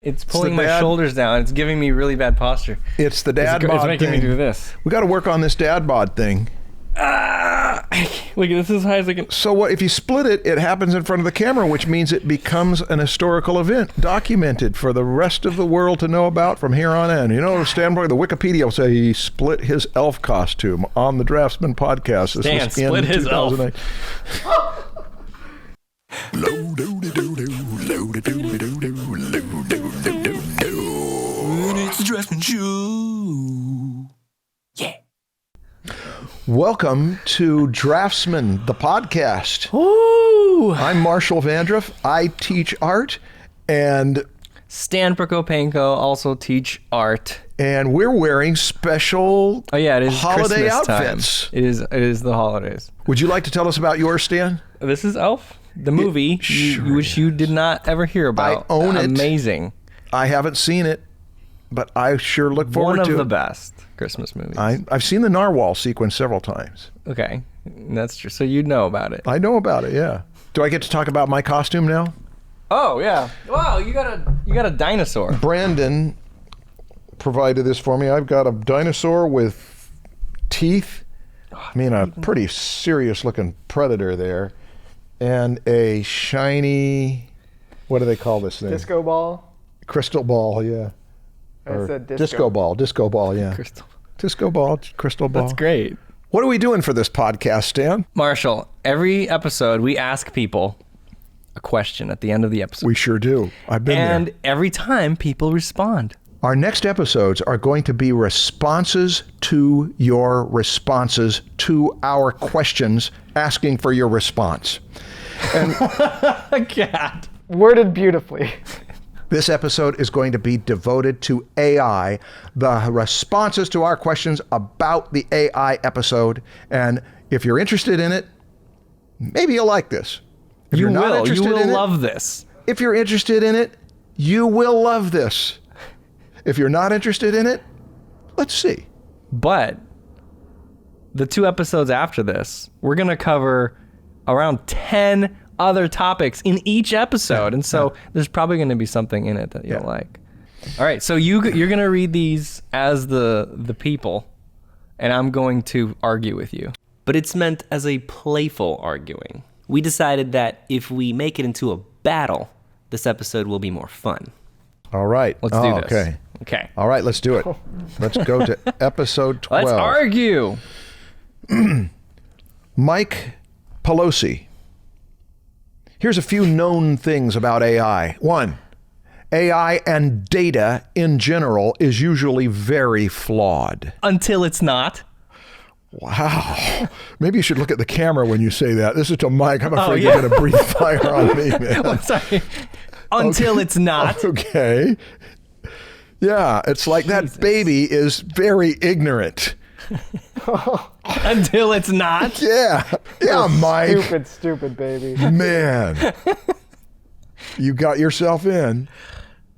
It's pulling my shoulders down. It's giving me really bad posture. It's the dad bod thing. It's making me do this. We got to work on this dad bod thing. Look, this is as high as I can. So what if you split it, it happens in front of the camera, which means it becomes an historical event, documented for the rest of the world to know about from here on in. You know, Stan, the Wikipedia will say he split his elf costume on the Draftsmen podcast. Stan split his elf. It's the Draftsmen Show. Yeah. Welcome to Draftsmen, the podcast. Ooh. I'm Marshall Vandruff. I teach art, and Stan Proko also teach art. And we're wearing special it is holiday Christmas outfits. Time. It is the holidays. Would you like to tell us about yours, Stan? This is Elf, the movie, which you did not ever hear about. I own it. Amazing. I haven't seen it, but I sure look forward to it. One of the best Christmas movies. I've seen the narwhal sequence several times. Okay, that's true. So you know about it. I know about it, yeah. Do I get to talk about my costume now? Oh, yeah. Wow, you got a dinosaur. Brandon provided this for me. I've got a dinosaur with teeth. I mean, a pretty serious looking predator there. And a shiny, what do they call this thing? Disco ball? Crystal ball, yeah. I said disco ball, yeah. Disco ball, crystal ball. That's great. What are we doing for this podcast, Stan? Marshall, every episode we ask people a question at the end of the episode. We sure do. I've been there. And every time people respond. Our next episodes are going to be responses to your responses to our questions, asking for your response. And God. Worded beautifully. This episode is going to be devoted to AI, the responses to our questions about the AI episode. And if you're interested in it, maybe you'll like this. If you're not interested you will in it, love this. If you're interested in it, you will love this. If you're not interested in it, let's see. But the 2 episodes after this, we're going to cover around 10 other topics in each episode. And so there's probably going to be something in it that you'll like. All right. So you're going to read these as the people, and I'm going to argue with you. But it's meant as a playful arguing. We decided that if we make it into a battle, this episode will be more fun. All right. Let's do this. Okay. All right, let's do it. Let's go to episode 12. Let's argue. Mike Pelosi. Here's a few known things about AI. 1, AI and data in general is usually very flawed. Until it's not. Wow. Maybe you should look at the camera when you say that. This is to Mike. I'm afraid you're going to breathe fire on me, man. I'm sorry. Until it's not. Okay. Yeah, it's like Jesus. That baby is very ignorant. Until it's not. Yeah, Mike. Stupid baby. Man, you got yourself in.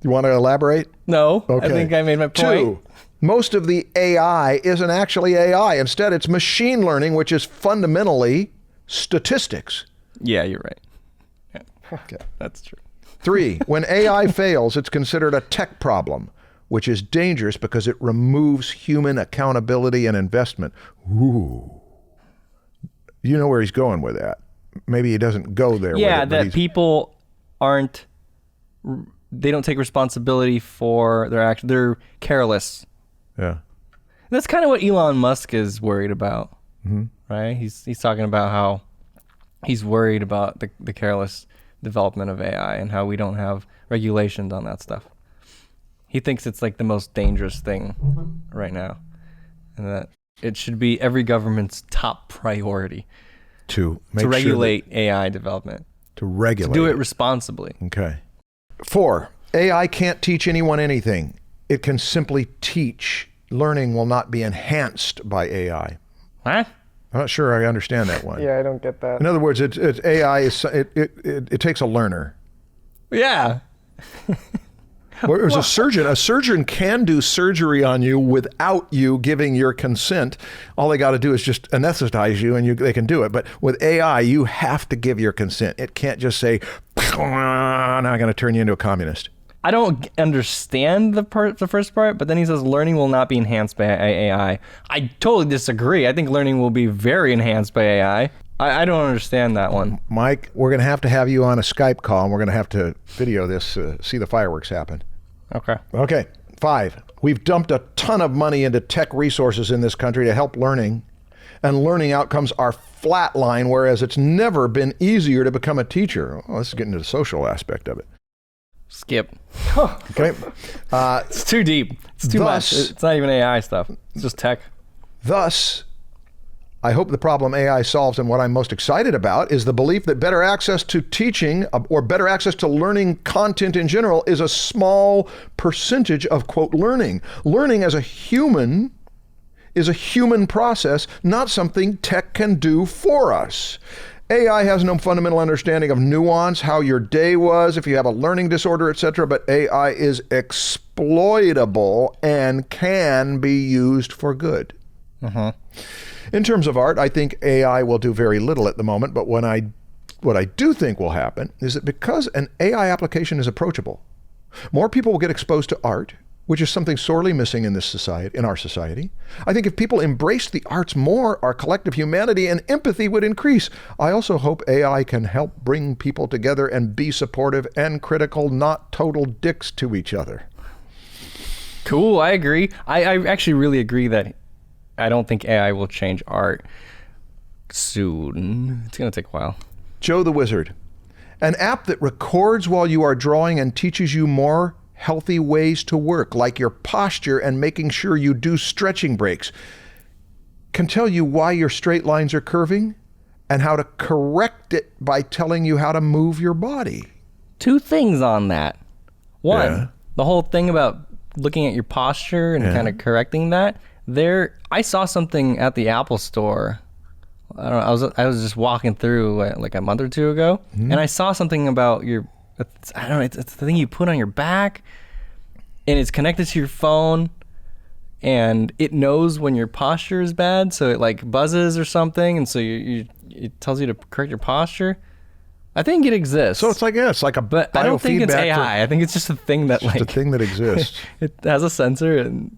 You want to elaborate? No, okay. I think I made my point. 2, most of the AI isn't actually AI. Instead, it's machine learning, which is fundamentally statistics. Yeah, you're right. Yeah. Okay. That's true. 3, when AI fails, it's considered a tech problem, which is dangerous because it removes human accountability and investment. Ooh. You know where he's going with that. Maybe he doesn't go there with it. Yeah, that people they don't take responsibility for their action. They're careless. Yeah. That's kind of what Elon Musk is worried about, right? He's talking about how he's worried about the careless development of AI and how we don't have regulations on that stuff. He thinks it's like the most dangerous thing right now, and that it should be every government's top priority to regulate AI development. To regulate. To do it responsibly. Okay. 4, AI can't teach anyone anything. It can simply teach. Learning will not be enhanced by AI. Huh? I'm not sure I understand that one. Yeah, I don't get that. In other words, it's AI it takes a learner. Yeah. Whereas a surgeon can do surgery on you without you giving your consent. All they got to do is just anesthetize you, and they can do it. But with AI, you have to give your consent. It can't just say, "Now I'm going to turn you into a communist." I don't understand the first part, but then he says learning will not be enhanced by AI. I totally disagree. I think learning will be very enhanced by AI. I don't understand that one. Mike, we're going to have you on a Skype call, and we're going to have to video this, see the fireworks happen. Okay. Okay, 5. We've dumped a ton of money into tech resources in this country to help learning, and learning outcomes are flatline, whereas it's never been easier to become a teacher. Well, this is getting to the social aspect of it. Skip. Okay. It's too deep. It's too much. It's not even AI stuff. It's just tech. Thus, I hope the problem AI solves, and what I'm most excited about is the belief that better access to teaching or better access to learning content in general is a small percentage of, quote, learning. Learning as a human is a human process, not something tech can do for us. AI has no fundamental understanding of nuance, how your day was, if you have a learning disorder, etc., but AI is exploitable and can be used for good. In terms of art, I think AI will do very little at the moment, but what I do think will happen is that because an AI application is approachable, more people will get exposed to art, which is something sorely missing in our society. I think if people embraced the arts more, our collective humanity and empathy would increase. I also hope AI can help bring people together and be supportive and critical, not total dicks to each other. Cool, I agree. I actually really agree that I don't think AI will change art soon. It's going to take a while. Joe the Wizard, an app that records while you are drawing and teaches you more healthy ways to work, like your posture and making sure you do stretching breaks, can tell you why your straight lines are curving and how to correct it by telling you how to move your body. 2 things on that. One, the whole thing about looking at your posture and kind of correcting that. I saw something at the Apple Store. I don't know. I was just walking through like a month or 2 ago, and I saw something about I don't know. It's the thing you put on your back, and it's connected to your phone, and it knows when your posture is bad, so it like buzzes or something, and so it tells you to correct your posture. I think it exists. So it's like but I don't think it's AI. I think it's just a thing that a thing that exists. It has a sensor and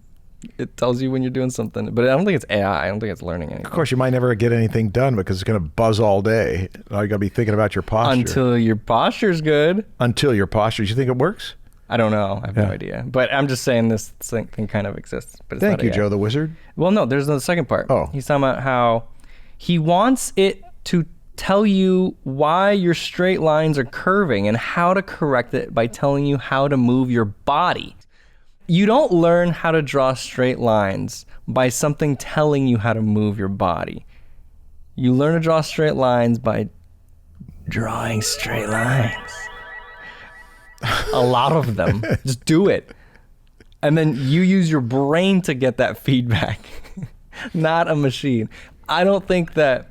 it tells you when you're doing something. But I don't think it's AI. I don't think it's learning anything. Of course, you might never get anything done because it's going to buzz all day. All you got to be thinking about your posture. Until your posture's good. Until your posture. Do you think it works? I don't know. I have no idea. But I'm just saying this thing kind of exists. But it's Thank not you, AI. Joe the Wizard. Well, no, there's the second part. Oh. He's talking about how he wants it to tell you why your straight lines are curving and how to correct it by telling you how to move your body. You don't learn how to draw straight lines by something telling you how to move your body. You learn to draw straight lines by drawing straight lines. A lot of them. Just do it. And then you use your brain to get that feedback, not a machine. I don't think that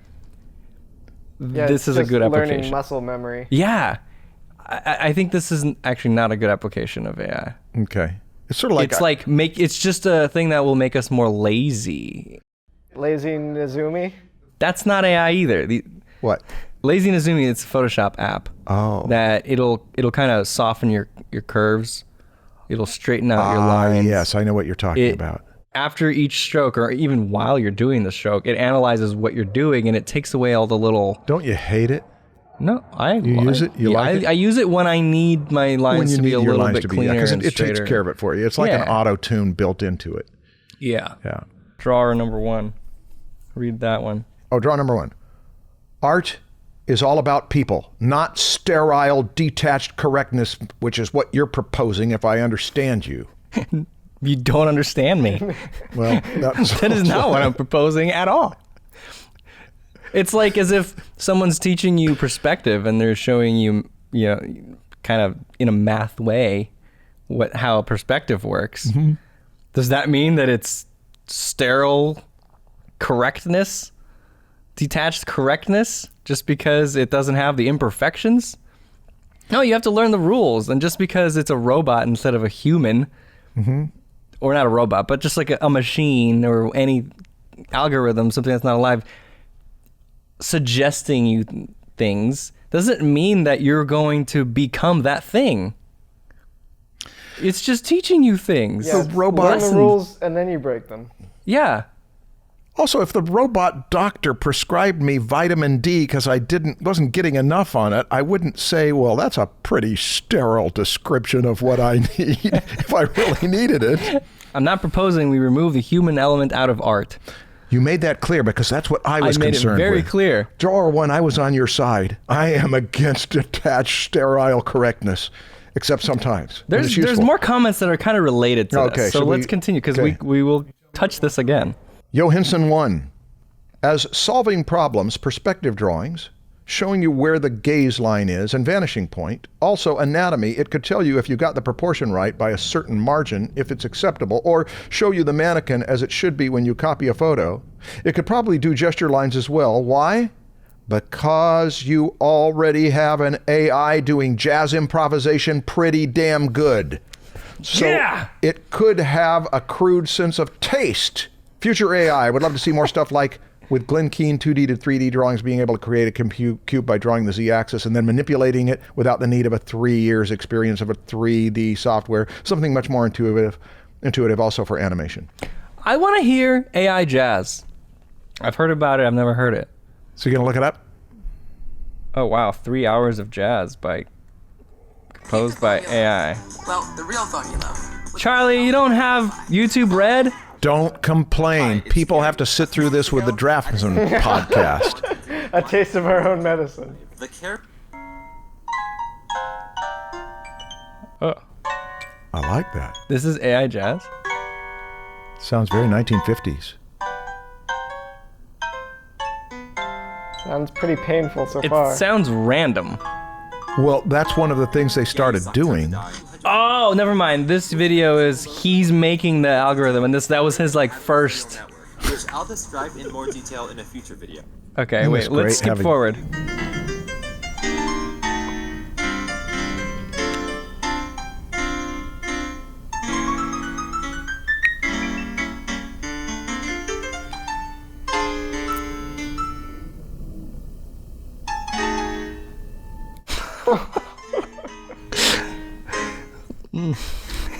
this is a good application. Learning muscle memory. Yeah. I think this is actually not a good application of AI. Okay. It's sort of like it's just a thing that will make us more lazy. Lazy Nezumi. That's not AI either. What? Lazy Nezumi, it's a Photoshop app. Oh. That it'll kind of soften your curves. It'll straighten out your lines. Yes, I know what you're talking about. After each stroke, or even while you're doing the stroke, it analyzes what you're doing and it takes away all the little... Don't you hate it? No, You use it? You like it? I use it when I need my lines to be a little bit cleaner and it straighter. takes care of it for you. It's like an auto-tune built into it. Yeah. Yeah. Drawer number 1. Read that one. Oh, draw number 1. Art is all about people, not sterile, detached correctness, which is what you're proposing, if I understand you. You don't understand me. Well, that is not what I'm proposing at all. It's like as if someone's teaching you perspective and they're showing you, kind of in a math way, how perspective works. Mm-hmm. Does that mean that it's sterile correctness, detached correctness, just because it doesn't have the imperfections? No, you have to learn the rules. And just because it's a robot instead of a human, or not a robot, but just like a machine or any algorithm, something that's not alive, suggesting you things doesn't mean that you're going to become that thing. It's just teaching you things. Yeah, robot- learn the rules and then you break them. Yeah. Also, if the robot doctor prescribed me vitamin D because I wasn't getting enough on it, I wouldn't say, well, that's a pretty sterile description of what I need if I really needed it. I'm not proposing we remove the human element out of art. You made that clear because that's what I was concerned with. I made it very clear. Drawer one, I was on your side. I am against detached sterile correctness, except sometimes. There's more comments that are kind of related to this. So let's continue because we will touch this again. Johansson 1. As solving problems, perspective drawings, showing you where the gaze line is and vanishing point. Also anatomy, it could tell you if you got the proportion right by a certain margin, if it's acceptable, or show you the mannequin as it should be when you copy a photo. It could probably do gesture lines as well. Why? Because you already have an AI doing jazz improvisation pretty damn good. So it could have a crude sense of taste. Future AI, I would love to see more stuff like with Glenn Keane 2D to 3D drawings being able to create a cube by drawing the Z-axis and then manipulating it without the need of a 3 years experience of a 3D software. Something much more intuitive also for animation. I want to hear AI jazz. I've heard about it. I've never heard it. So you're going to look it up? Oh, wow. 3 hours of jazz composed by AI. Well, the real thought you love. Charlie, you don't have YouTube Red? Don't complain. People have to sit through this with the Draftsmen podcast. A taste of our own medicine. The care. Oh, I like that. this is AI jazz? Sounds very 1950s. Sounds pretty painful so It far. sounds random. Well, that's one of the things they started doing. Oh, never mind. This video is he's making the algorithm, and that was his first. Which I'll describe in more detail in a future video. Okay, It wait. was Let's great skip having- forward.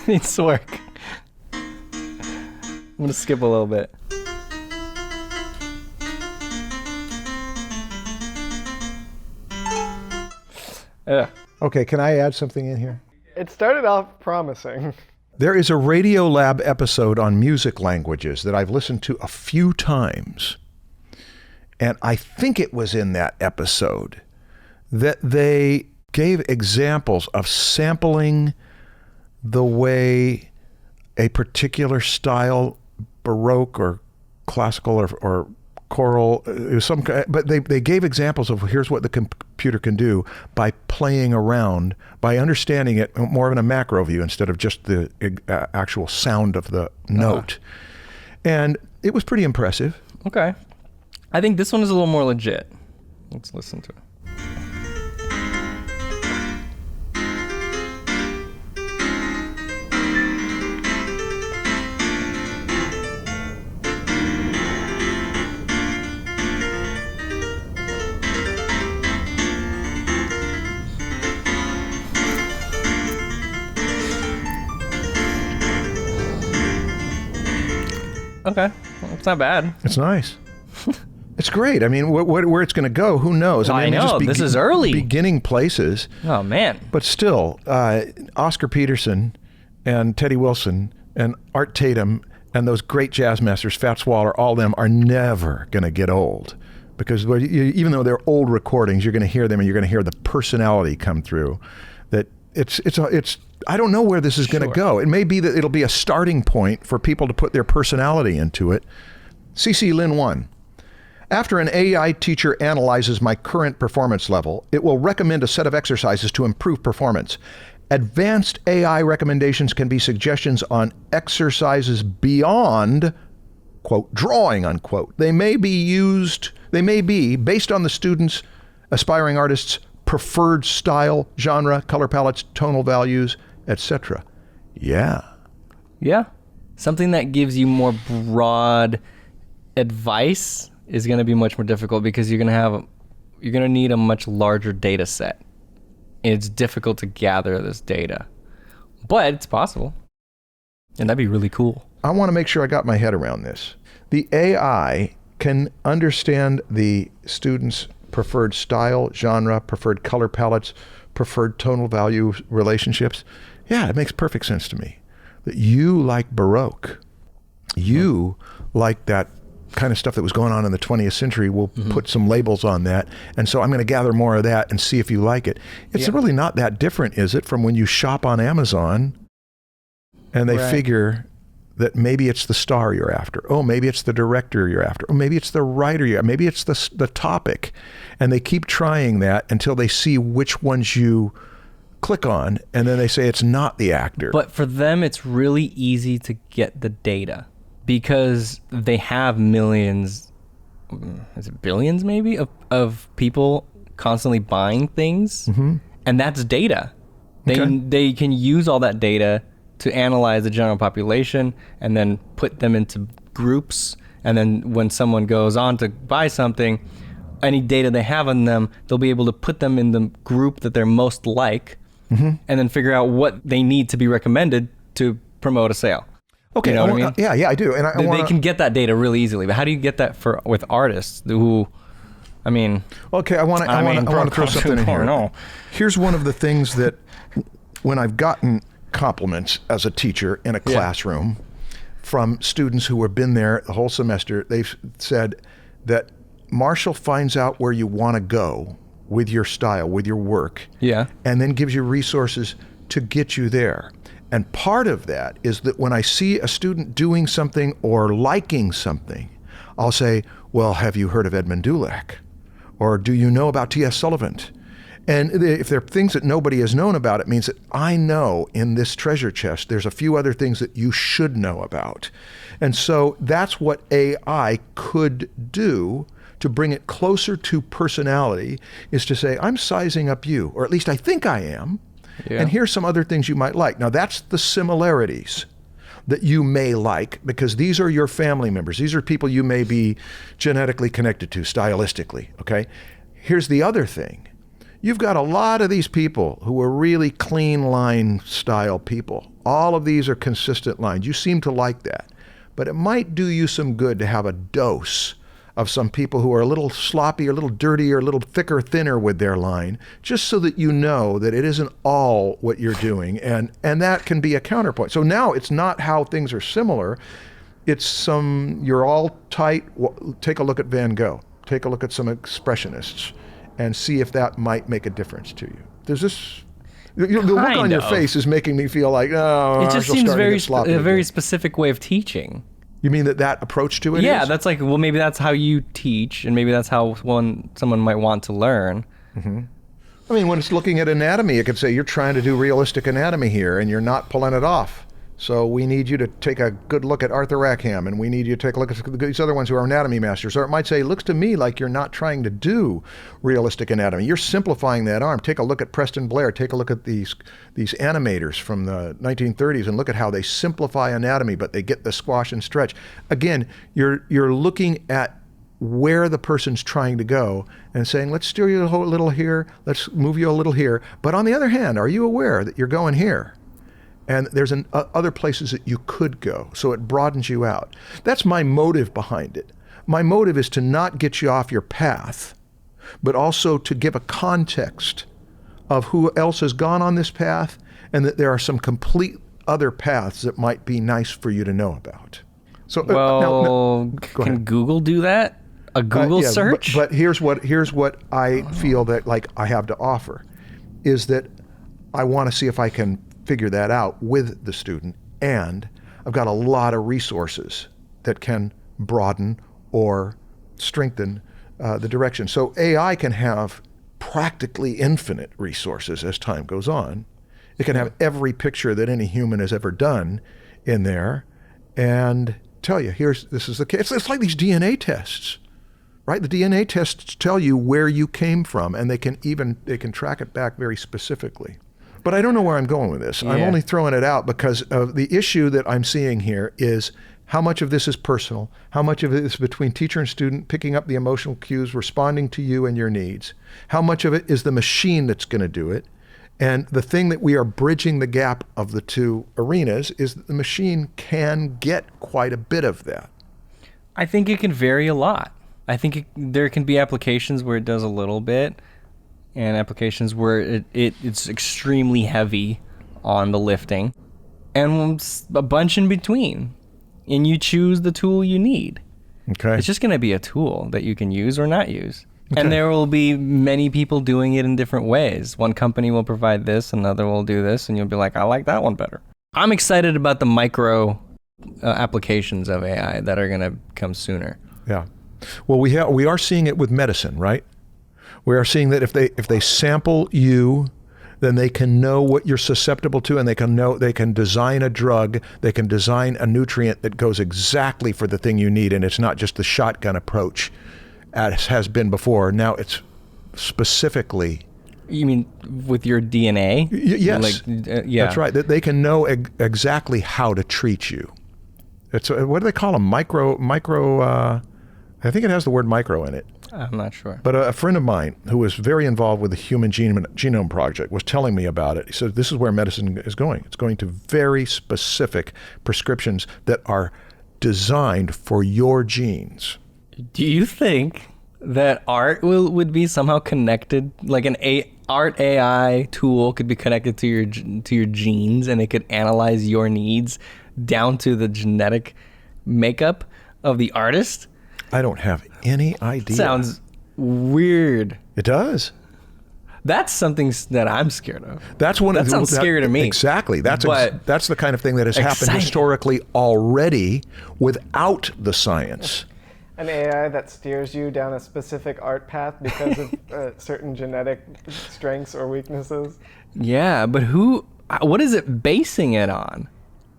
Needs to work. I'm gonna skip a little bit. Yeah. Okay, can I add something in here? It started off promising. There is a Radiolab episode on music languages that I've listened to a few times. And I think it was in that episode that they gave examples of sampling the way a particular style, Baroque or classical or choral, but they gave examples of here's what the computer can do by playing around, by understanding it more in a macro view instead of just the actual sound of the note. And it was pretty impressive. Okay. I think this one is a little more legit. Let's listen to it. Okay, well, it's not bad. It's nice. It's great. I mean, where it's going to go, who knows? I mean, know, this is early. Beginning places. Oh, man. But still, Oscar Peterson and Teddy Wilson and Art Tatum and those great jazz masters, Fats Waller, all of them are never going to get old. Because even though they're old recordings, you're going to hear them and you're going to hear the personality come through. That it's I don't know where this is going to go. It may be that it'll be a starting point for people to put their personality into it. CC Lin 1. After an AI teacher analyzes my current performance level, it will recommend a set of exercises to improve performance. Advanced AI recommendations can be suggestions on exercises beyond, quote, drawing, unquote. They may be based on the student's, aspiring artists' preferred style, genre, color palettes, tonal values, etc. Yeah. Yeah. Something that gives you more broad advice is going to be much more difficult because you're going to need a much larger data set. It's difficult to gather this data. But it's possible. And that'd be really cool. I want to make sure I got my head around this. The AI can understand the student's preferred style, genre, preferred color palettes, preferred tonal value relationships. Yeah, it makes perfect sense to me. That you like Baroque. You like that kind of stuff that was going on in the 20th century. We'll put some labels on that. And so I'm going to gather more of that and see if you like it. It's really not that different, is it, from when you shop on Amazon and they figure that maybe it's the star you're after. Oh, maybe it's the director you're after. Oh, maybe it's the writer you're after. Maybe it's the topic. And they keep trying that until they see which ones you click on, and then they say it's not the actor. But for them, it's really easy to get the data because they have millions, is it billions maybe, of people constantly buying things. And that's data. They can use all that data to analyze the general population and then put them into groups. And then when someone goes on to buy something, any data they have on them, they'll be able to put them in the group that they're most like, and then figure out what they need to be recommended to promote a sale. Okay, you know what I mean? Yeah, I do. And they can get that data really easily. But how do you get that with artists who, I mean... Okay, I want to throw something in here. No. Here's one of the things that when I've gotten compliments as a teacher in a classroom from students who have been there the whole semester, they've said that Marshall finds out where you want to go with your style, with your work, and then gives you resources to get you there. And part of that is that when I see a student doing something or liking something, I'll say, well, have you heard of Edmund Dulac? Or do you know about T.S. Sullivan? And if there are things that nobody has known about, it means that I know in this treasure chest, there's a few other things that you should know about. And so that's what AI could do to bring it closer to personality, is to say, I'm sizing up you, or at least I think I am. And here's some other things you might like. Now that's the similarities that you may like, because these are your family members. These are people you may be genetically connected to stylistically, okay? Here's the other thing. You've got a lot of these people who are really clean line style people. All of these are consistent lines. You seem to like that. But it might do you some good to have a dose of some people who are a little sloppy, or a little dirty, or a little thicker, thinner with their line, just so that you know that it isn't all what you're doing. And that can be a counterpoint. So now it's not how things are similar. It's you're all tight. Take a look at Van Gogh. Take a look at some expressionists and see if that might make a difference to you. There's this, the look on your face is making me feel like, oh, it just seems a very specific way of teaching. You mean that approach to it is? Yeah, that's like, well, maybe that's how you teach, and maybe that's how someone might want to learn. I mean, when it's looking at anatomy, it could say, you're trying to do realistic anatomy here, and you're not pulling it off. So we need you to take a good look at Arthur Rackham, and we need you to take a look at these other ones who are anatomy masters. Or it might say, it looks to me like you're not trying to do realistic anatomy. You're simplifying that arm. Take a look at Preston Blair. Take a look at these animators from the 1930s and look at how they simplify anatomy, but they get the squash and stretch. Again, you're looking at where the person's trying to go and saying, let's steer you a little here, let's move you a little here. But on the other hand, are you aware that you're going here? And there's other places that you could go, so it broadens you out. That's my motive behind it. My motive is to not get you off your path, but also to give a context of who else has gone on this path, and that there are some complete other paths that might be nice for you to know about. So, can Google do that? A Google search? But here's what I feel that like I have to offer, is that I want to see if I can figure that out with the student, and I've got a lot of resources that can broaden or strengthen the direction. So AI can have practically infinite resources as time goes on. It can have every picture that any human has ever done in there and tell you, this is the case. It's like these DNA tests, right? The DNA tests tell you where you came from, and they can track it back very specifically. But I don't know where I'm going with this. Yeah. I'm only throwing it out because of the issue that I'm seeing here is how much of this is personal, how much of it is between teacher and student, picking up the emotional cues, responding to you and your needs, how much of it is the machine that's going to do it, And the thing that we are bridging the gap of the two arenas is that the machine can get quite a bit of that. I think it can vary a lot. I think there can be applications where it does a little bit, and applications where it's extremely heavy on the lifting, and a bunch in between. And you choose the tool you need. Okay. It's just going to be a tool that you can use or not use. Okay. And there will be many people doing it in different ways. One company will provide this, another will do this, and you'll be like, I like that one better. I'm excited about the micro applications of AI that are going to come sooner. Yeah. Well, we are seeing it with medicine, right? We are seeing that if they sample you, then they can know what you're susceptible to, and they can design a drug, they can design a nutrient that goes exactly for the thing you need, and it's not just the shotgun approach as has been before. Now it's specifically. You mean with your DNA? Yes. Yeah. That's right. They can know exactly how to treat you. It's what do they call them? Micro. I think it has the word micro in it. I'm not sure. But a friend of mine who was very involved with the Human Genome Project was telling me about it. He said, this is where medicine is going. It's going to very specific prescriptions that are designed for your genes. Do you think that art would be somehow connected, like art AI tool could be connected to your genes, and it could analyze your needs down to the genetic makeup of the artist? I don't have any idea. Sounds weird. It does. That's something that I'm scared of. That sounds scary to me. Exactly. That's the kind of thing that has happened historically already without the science. An AI that steers you down a specific art path because of certain genetic strengths or weaknesses. Yeah, but what is it basing it on?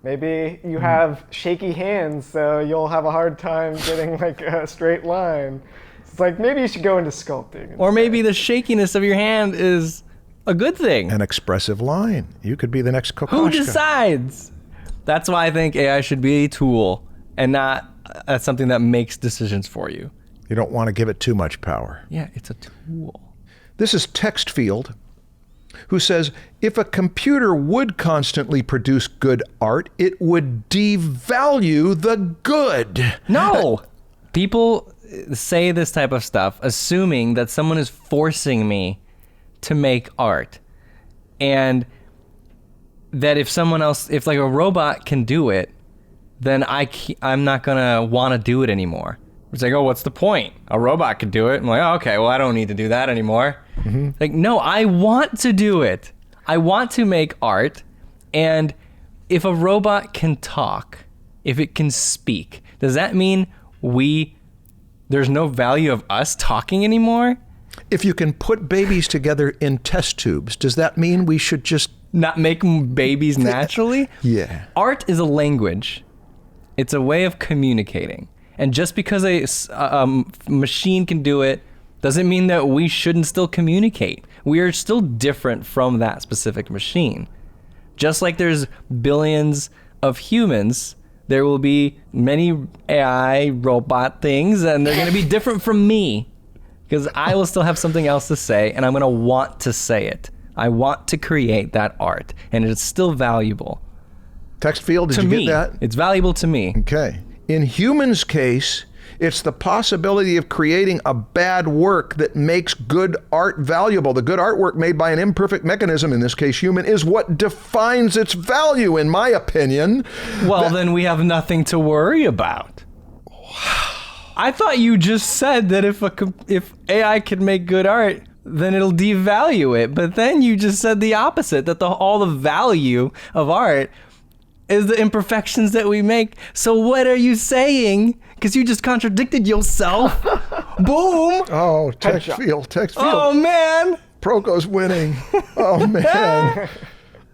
Maybe you have shaky hands, so you'll have a hard time getting like a straight line. It's like, maybe you should go into sculpting instead. Or maybe the shakiness of your hand is a good thing. An expressive line. You could be the next Kokoschka. Who decides? That's why I think AI should be a tool and not something that makes decisions for you. You don't want to give it too much power. Yeah, it's a tool. This is Textfield, who says, if a computer would constantly produce good art, it would devalue the good. No! People say this type of stuff assuming that someone is forcing me to make art. And that if like a robot can do it, then I'm not going to want to do it anymore. It's like, oh, what's the point? A robot could do it. I'm like, oh, okay, well, I don't need to do that anymore. Mm-hmm. Like, no, I want to do it. I want to make art. And if a robot can talk, if it can speak, does that mean there's no value of us talking anymore? If you can put babies together in test tubes, does that mean we should just not make babies naturally? Yeah. Art is a language. It's a way of communicating. And just because a machine can do it doesn't mean that we shouldn't still communicate. We are still different from that specific machine. Just like there's billions of humans, there will be many AI robot things, and they're going to be different from me. Because I will still have something else to say, and I'm going to want to say it. I want to create that art, and it's still valuable. Textfield, did you get that? It's valuable to me. Okay. In humans' case, it's the possibility of creating a bad work that makes good art valuable. The good artwork made by an imperfect mechanism, in this case human, is what defines its value, in my opinion. Well, then we have nothing to worry about. I thought you just said that if AI can make good art, then it'll devalue it. But then you just said the opposite, that all the value of art is the imperfections that we make. So what are you saying? Because you just contradicted yourself. Boom. Oh, Textfield. Oh, man. Proko's winning. Oh, man.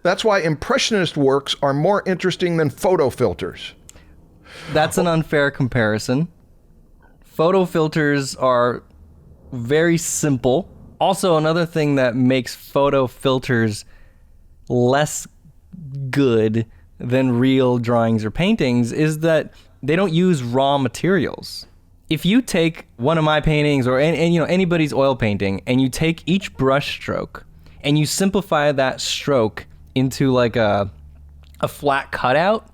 That's why impressionist works are more interesting than photo filters. That's an unfair comparison. Photo filters are very simple. Also, another thing that makes photo filters less good than real drawings or paintings is that they don't use raw materials. If you take one of my paintings or anybody's oil painting and you take each brush stroke and you simplify that stroke into like a flat cutout,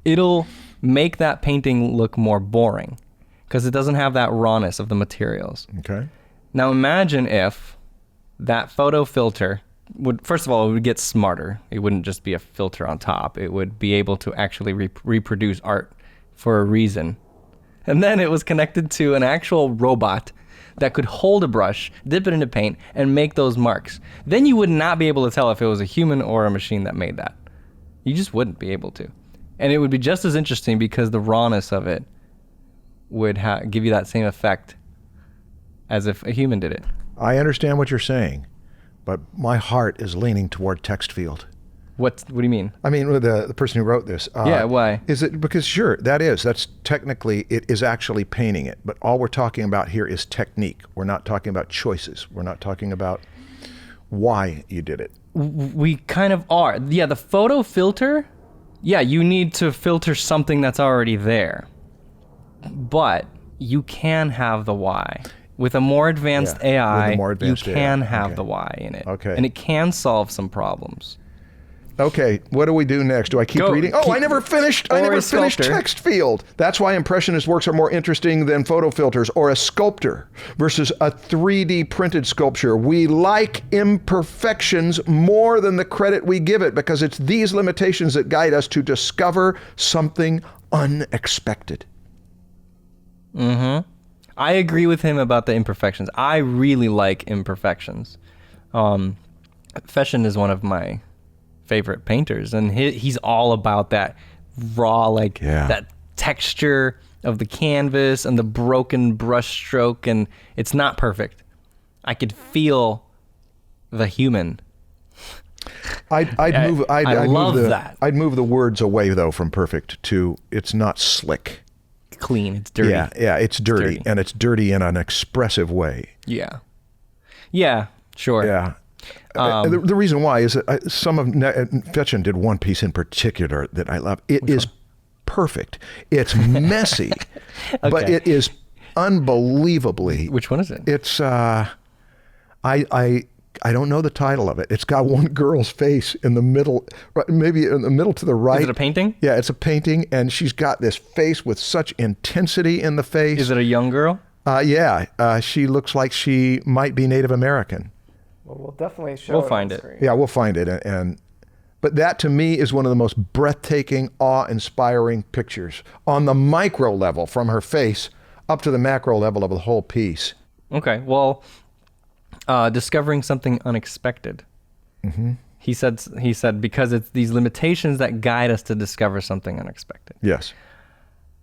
it'll make that painting look more boring because it doesn't have that rawness of the materials. Okay. Now imagine if that photo filter would, first of all, it would get smarter. It wouldn't just be a filter on top. It would be able to actually reproduce art for a reason. And then it was connected to an actual robot that could hold a brush, dip it into paint, and make those marks. Then you would not be able to tell if it was a human or a machine that made that. You just wouldn't be able to. And it would be just as interesting because the rawness of it would give you that same effect as if a human did it. I understand what you're saying, but my heart is leaning toward text field. What do you mean? I mean, with the person who wrote this. Yeah, why? Is it because, sure, that's technically, it is actually painting it, but all we're talking about here is technique. We're not talking about choices. We're not talking about why you did it. We kind of are. Yeah, the photo filter, yeah, you need to filter something that's already there. But you can have the why. With a more advanced AI, you can have the why in it. Okay. And it can solve some problems. Okay, what do we do next? Do I keep reading? Oh, I never finished text field. That's why Impressionist works are more interesting than photo filters, or a sculptor versus a 3D printed sculpture. We like imperfections more than the credit we give it because it's these limitations that guide us to discover something unexpected. Mm-hmm. I agree with him about the imperfections. I really like imperfections. Feshen is one of my favorite painters, and he's all about that raw, that texture of the canvas and the broken brush stroke, and it's not perfect. I could feel the human. I'd move the words away though from perfect to it's not slick. Clean, it's dirty. Yeah, it's dirty, and it's dirty in an expressive way. Yeah, sure. Yeah. The reason why is that some of Feshen did one piece in particular that I love. It is perfect. It's messy, but it is unbelievably. Which one is it? It's I don't know the title of it. It's got one girl's face in the middle, maybe in the middle to the right. Is it a painting? Yeah, it's a painting, and she's got this face with such intensity in the face. Is it a young girl? She looks like she might be Native American. Well, we'll definitely show it. We'll find it. Yeah, we'll find it. But that to me is one of the most breathtaking, awe-inspiring pictures on the micro level, from her face up to the macro level of the whole piece. Okay, well, discovering something unexpected. Mm-hmm. He said because it's these limitations that guide us to discover something unexpected. Yes.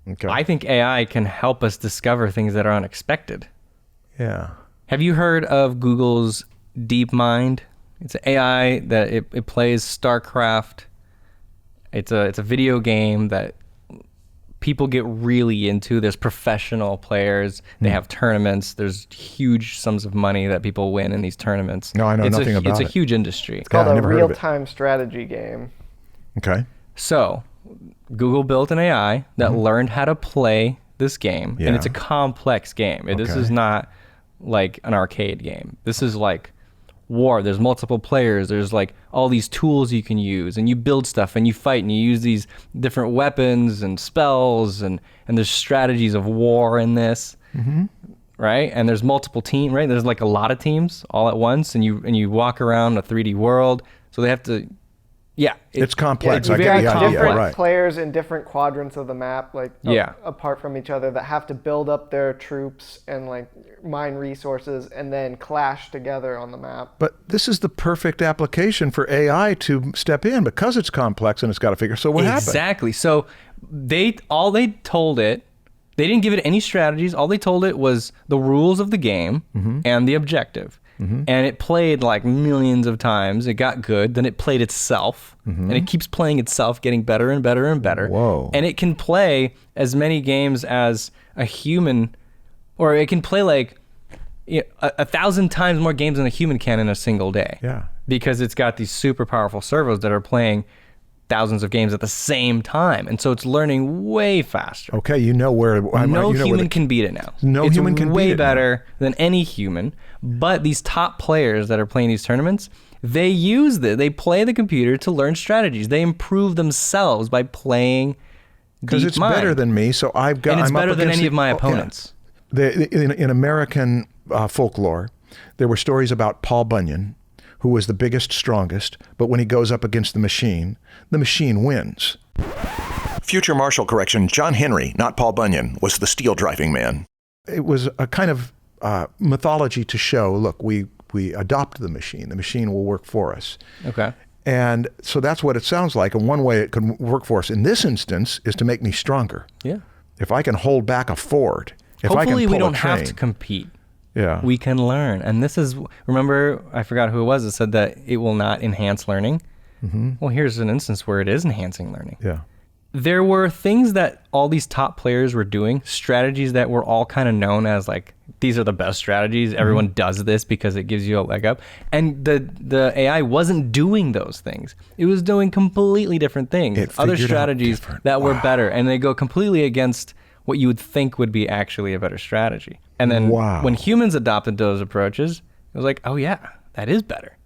Okay. I think AI can help us discover things that are unexpected. Yeah. Have you heard of Google's DeepMind? It's an AI that it plays StarCraft. It's a video game that people get really into. There's professional players. They have tournaments. There's huge sums of money that people win in these tournaments. No, I know nothing about it. It's a huge industry. It's called a real-time strategy game. Okay. So Google built an AI that learned how to play this game, and it's a complex game. This is not like an arcade game. This is like war. There's multiple players. There's like all these tools you can use, and you build stuff and you fight and you use these different weapons and spells, and there's strategies of war in this, right? And there's multiple teams, right? There's like a lot of teams all at once, and you walk around a 3D world. So they have to, it's complex. You've I get got the idea, different right? players in different quadrants of the map, apart from each other, that have to build up their troops and like mine resources and then clash together on the map. But this is the perfect application for AI to step in because it's complex and it's got to figure. So what happened? Exactly. So they told it, they didn't give it any strategies. All they told it was the rules of the game and the objective. And it played like millions of times. It got good. Then it played itself. And it keeps playing itself, getting better and better and better. Whoa. And it can play as many games as a human, or it can play like 1,000 times more games than a human can in a single day. Yeah. Because it's got these super powerful servos that are playing thousands of games at the same time, and so it's learning way faster. Okay, where no human can beat it now. No human can beat it. It's way better than any human. But these top players that are playing these tournaments, They use they play the computer to learn strategies. They improve themselves by playing because it's better than me. So I'm better than any of my opponents. In American folklore, there were stories about Paul Bunyan, who was the biggest, strongest, but when he goes up against the machine wins. Future Marshal correction, John Henry, not Paul Bunyan, was the steel driving man. It was a kind of mythology to show, look, we adopt the machine will work for us. Okay. And so that's what it sounds like. And one way it could work for us in this instance is to make me stronger. Yeah. If I can hold back a Ford, if I can Hopefully pull we don't a train, have to compete. Yeah. We can learn. And this is, remember, I forgot who it was that said that it will not enhance learning. Mm-hmm. Well, here's an instance where it is enhancing learning. Yeah. There were things that all these top players were doing, strategies that were all kind of known as like, these are the best strategies. Everyone does this because it gives you a leg up. And the AI wasn't doing those things. It was doing completely different things. Other strategies that were better. And they go completely against what you would think would be actually a better strategy. And then when humans adopted those approaches, it was like, oh yeah, that is better.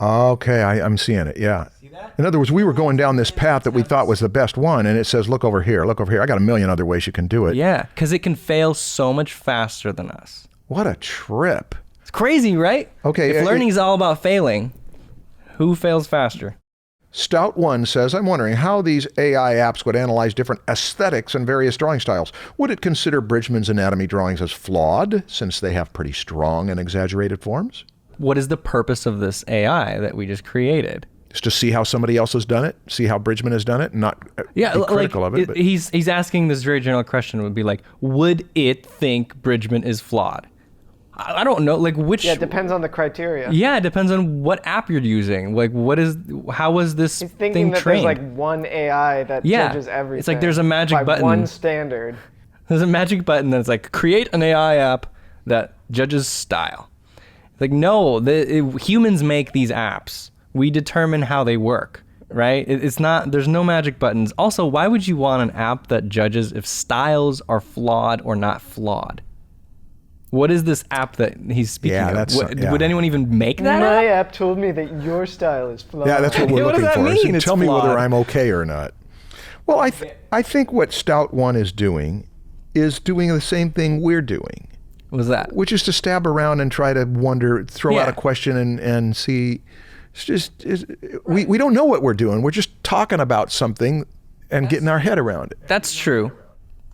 Okay, I'm seeing it, yeah. See that? In other words, we were going down this path that we thought was the best one, and it says, look over here. I got a million other ways you can do it. Yeah, because it can fail so much faster than us. What a trip. It's crazy, right? Okay. If learning is all about failing, who fails faster? Stout One says, I'm wondering how these AI apps would analyze different aesthetics and various drawing styles. Would it consider Bridgman's anatomy drawings as flawed, since they have pretty strong and exaggerated forms? What is the purpose of this AI that we just created? Just to see how somebody else has done it, see how Bridgman has done it, and not be critical of it. But he's asking this very general question. Would be like, would it think Bridgman is flawed? I don't know, like which. Yeah, it depends on the criteria. Yeah, it depends on what app you're using. Like, how was this He's thinking that trained? there's like one AI that judges everything. It's like there's a magic button. One standard. There's a magic button that's like, create an AI app that judges style. Like, no, humans make these apps. We determine how they work, right? It's not, there's no magic buttons. Also, why would you want an app that judges if styles are flawed or not flawed? What is this app that he's speaking of? Would anyone even make that My app? app told me that your style is flawed. Yeah, that's what we're What looking does that for. mean? So tell me flawed. whether I'm okay or not. Well, I think what Stout One is doing the same thing we're doing. What was that? Which is to stab around and try to throw out a question and see. We don't know what we're doing. We're just talking about something and getting our head around it. That's true.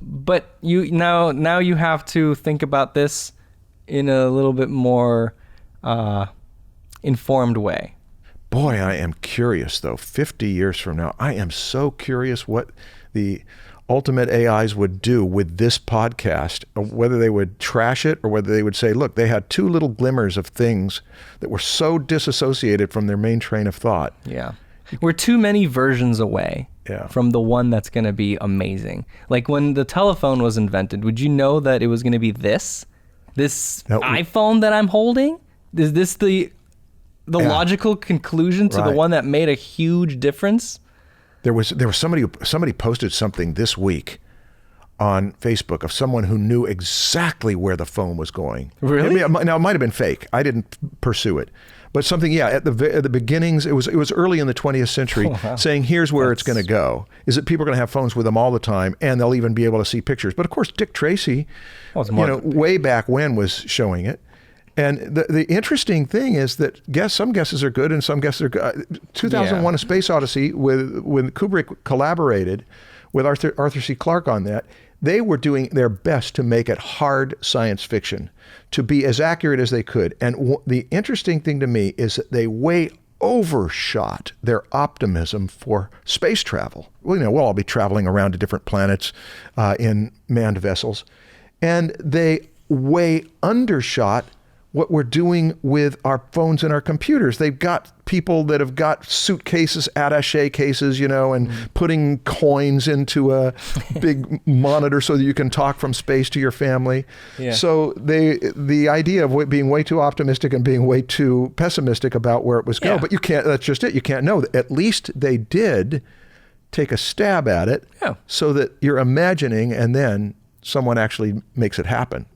But you now you have to think about this in a little bit more informed way. Boy, I am curious though. 50 years from now, I am so curious what the ultimate AIs would do with this podcast, whether they would trash it or whether they would say, look, they had two little glimmers of things that were so disassociated from their main train of thought. Yeah. We're too many versions away Yeah. from the one that's going to be amazing. Like when the telephone was invented, would you know that it was going to be this iPhone that I'm holding? Is this the logical conclusion to the one that made a huge difference? There was somebody posted something this week on Facebook of someone who knew exactly where the phone was going. Really? Now it might have been fake. I didn't pursue it, but something. Yeah, at the beginnings, it was early in the 20th century, saying here's where it's going to go. Is that people are going to have phones with them all the time, and they'll even be able to see pictures. But of course, Dick Tracy, way back when was showing it. And the interesting thing is that some guesses are good and some guesses are good. 2001: A Space Odyssey, when Kubrick collaborated with Arthur C. Clarke on that, they were doing their best to make it hard science fiction, to be as accurate as they could. And the interesting thing to me is that they way overshot their optimism for space travel. Well, we'll all be traveling around to different planets in manned vessels. And they way undershot what we're doing with our phones and our computers. They've got people that have got suitcases, attaché cases, and putting coins into a big monitor so that you can talk from space to your family. Yeah. So the idea of being way too optimistic and being way too pessimistic about where it was going, but you can't, that's just it. You can't know. At least they did take a stab at it so that you're imagining and then someone actually makes it happen.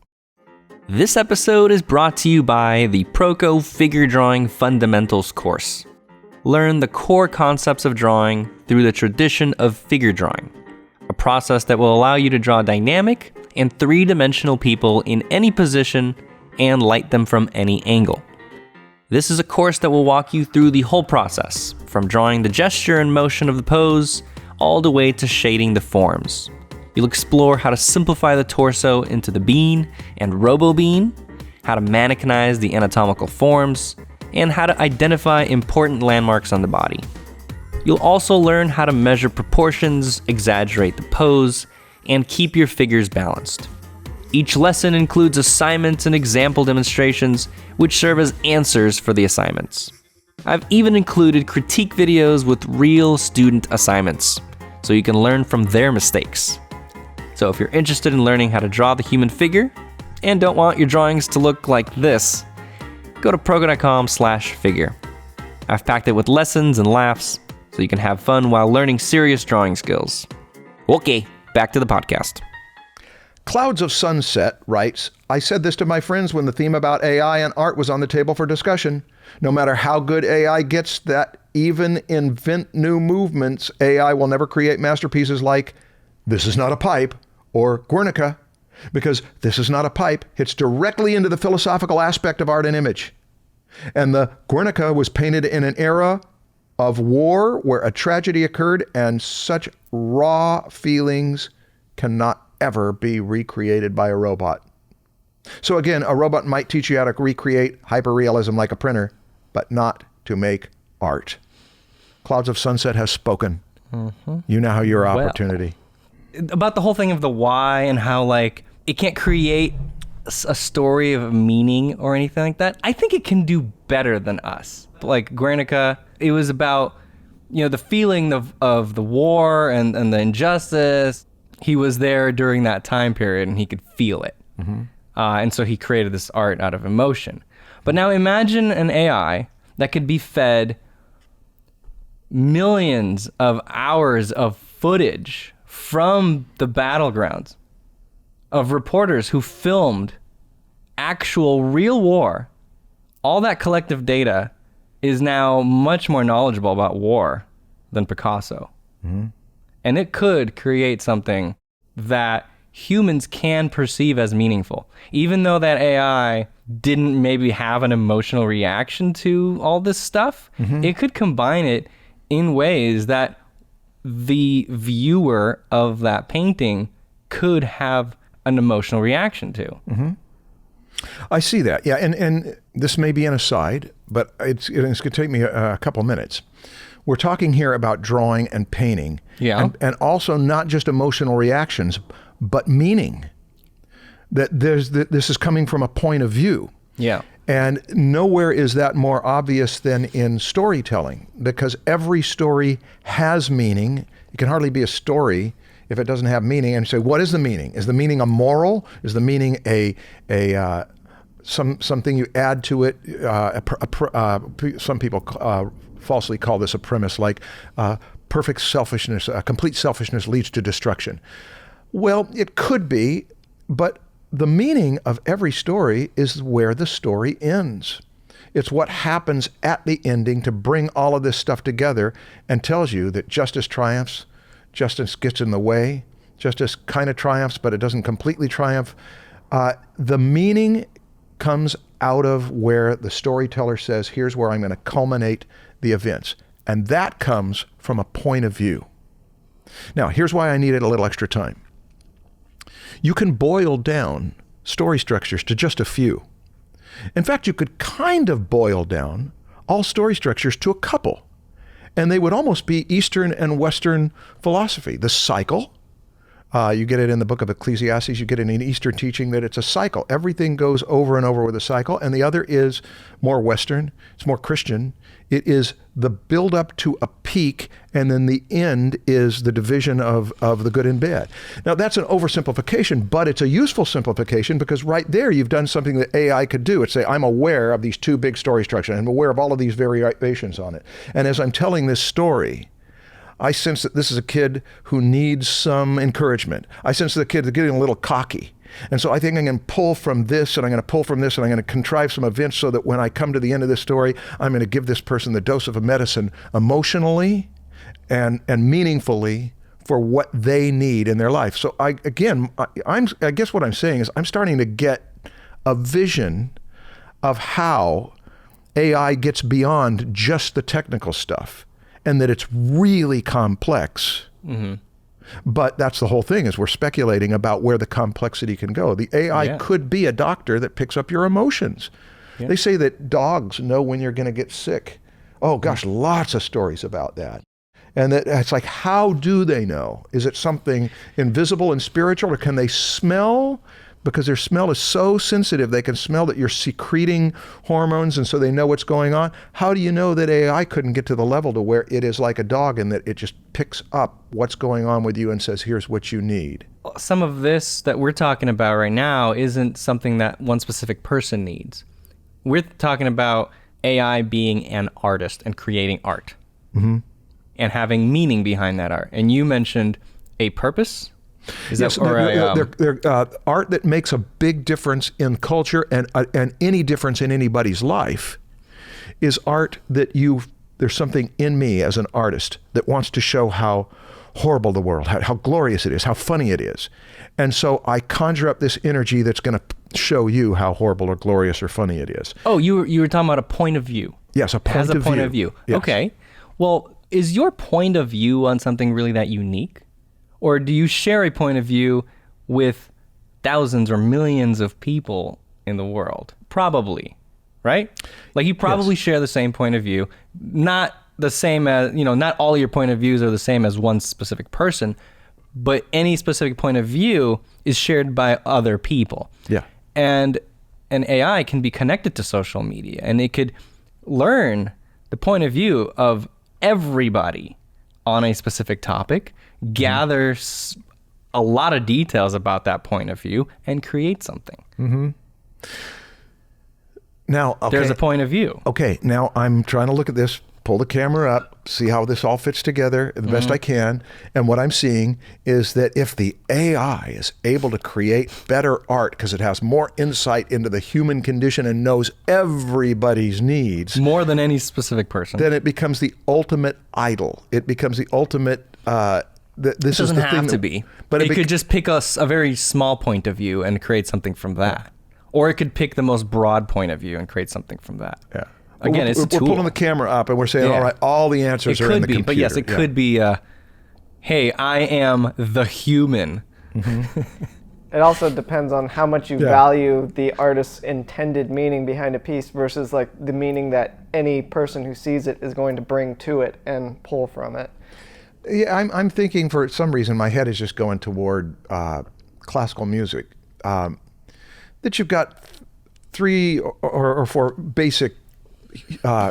This episode is brought to you by the Proko Figure Drawing Fundamentals course. Learn the core concepts of drawing through the tradition of figure drawing, a process that will allow you to draw dynamic and three-dimensional people in any position and light them from any angle. This is a course that will walk you through the whole process, from drawing the gesture and motion of the pose, all the way to shading the forms. You'll explore how to simplify the torso into the bean and robo-bean, how to mannequinize the anatomical forms, and how to identify important landmarks on the body. You'll also learn how to measure proportions, exaggerate the pose, and keep your figures balanced. Each lesson includes assignments and example demonstrations, which serve as answers for the assignments. I've even included critique videos with real student assignments, so you can learn from their mistakes. So if you're interested in learning how to draw the human figure, and don't want your drawings to look like this, go to proko.com/figure. I've packed it with lessons and laughs, so you can have fun while learning serious drawing skills. Okay, back to the podcast. Clouds of Sunset writes, I said this to my friends when the theme about AI and art was on the table for discussion. No matter how good AI gets that even invent new movements, AI will never create masterpieces like This Is Not a Pipe or Guernica, because This Is Not a Pipe hits directly into the philosophical aspect of art and image. And the Guernica was painted in an era of war where a tragedy occurred, and such raw feelings cannot ever be recreated by a robot. So again, a robot might teach you how to recreate hyperrealism like a printer, but not to make art. Clouds of Sunset has spoken. Mm-hmm. You now have your opportunity. About the whole thing of the why and how like it can't create a story of meaning or anything like that. I think it can do better than us. Like Guernica, it was about, the feeling of the war and the injustice. He was there during that time period and he could feel it. Mm-hmm. And so he created this art out of emotion. But now imagine an AI that could be fed millions of hours of footage from the battlegrounds of reporters who filmed actual real war. All that collective data is now much more knowledgeable about war than Picasso. Mm-hmm. And it could create something that humans can perceive as meaningful. Even though that AI didn't maybe have an emotional reaction to all this stuff, mm-hmm. it could combine it in ways that the viewer of that painting could have an emotional reaction to. Mm-hmm. I see that. Yeah, and this may be an aside, but it's going to take me a couple minutes. We're talking here about drawing and painting, and also not just emotional reactions, but meaning. That this is coming from a point of view. Yeah. And nowhere is that more obvious than in storytelling, because every story has meaning. It can hardly be a story if it doesn't have meaning. And you say, what is the meaning? Is the meaning a moral? Is the meaning something you add to it? Some people falsely call this a premise, like perfect selfishness, complete selfishness leads to destruction. Well, it could be, but the meaning of every story is where the story ends. It's what happens at the ending to bring all of this stuff together and tells you that justice triumphs, justice gets in the way, justice kind of triumphs, but it doesn't completely triumph. The meaning comes out of where the storyteller says, here's where I'm going to culminate the events. And that comes from a point of view. Now, here's why I needed a little extra time. You can boil down story structures to just a few. In fact, you could kind of boil down all story structures to a couple. And they would almost be Eastern and Western philosophy. The cycle, you get it in the book of Ecclesiastes, you get it in Eastern teaching that it's a cycle. Everything goes over and over with a cycle. And the other is more Western, it's more Christian. It is the build up to a peak, and then the end is the division of the good and bad. Now that's an oversimplification, but it's a useful simplification because right there you've done something that AI could do. It's say, I'm aware of these two big story structures. I'm aware of all of these variations on it. And as I'm telling this story, I sense that this is a kid who needs some encouragement. I sense that the kid is getting a little cocky. And so I think I'm going to pull from this, and I'm going to pull from this, and I'm going to contrive some events so that when I come to the end of this story, I'm going to give this person the dose of a medicine emotionally and meaningfully for what they need in their life. So I guess what I'm saying is I'm starting to get a vision of how AI gets beyond just the technical stuff, and that it's really complex. Mm-hmm. But that's the whole thing, is we're speculating about where the complexity can go. The AI could be a doctor that picks up your emotions. Yeah. They say that dogs know when you're going to get sick. Oh gosh, lots of stories about that. And that it's like, how do they know? Is it something invisible and spiritual, or can they smell? Because their smell is so sensitive, they can smell that you're secreting hormones, and so they know what's going on. How do you know that AI couldn't get to the level to where it is like a dog, and that it just picks up what's going on with you and says, here's what you need? Some of this that we're talking about right now isn't something that one specific person needs. We're talking about AI being an artist and creating art, mm-hmm. and having meaning behind that art. And you mentioned a purpose. Is yes, that, art that makes a big difference in culture and any difference in anybody's life is art that there's something in me as an artist that wants to show how horrible the world, how glorious it is, how funny it is. And so I conjure up this energy that's going to show you how horrible or glorious or funny it is. Oh, you were talking about a point of view. Yes, a point of view. Yes. Okay. Well, is your point of view on something really that unique? Or do you share a point of view with thousands or millions of people in the world? Probably, right? Like you probably share the same point of view, not the same as, not all your point of views are the same as one specific person, but any specific point of view is shared by other people. Yeah. And an AI can be connected to social media, and it could learn the point of view of everybody on a specific topic, gather a lot of details about that point of view, and create something. Mm-hmm. Now, okay. There's a point of view. Okay, now I'm trying to look at this, pull the camera up, see how this all fits together the best I can. And what I'm seeing is that if the AI is able to create better art because it has more insight into the human condition and knows everybody's needs. More than any specific person. Then it becomes the ultimate idol. It becomes the ultimate... this doesn't is the have thing to be. But it could just pick us a very small point of view and create something from that. Or it could pick the most broad point of view and create something from that. Yeah. Again, it's a tool. We're pulling the camera up and we're saying, all right, all the answers are in the computer. But yes, it could be, hey, I am the human. Mm-hmm. It also depends on how much you value the artist's intended meaning behind a piece versus like the meaning that any person who sees it is going to bring to it and pull from it. Yeah, I'm thinking for some reason my head is just going toward classical music. That you've got 3 or 4 basic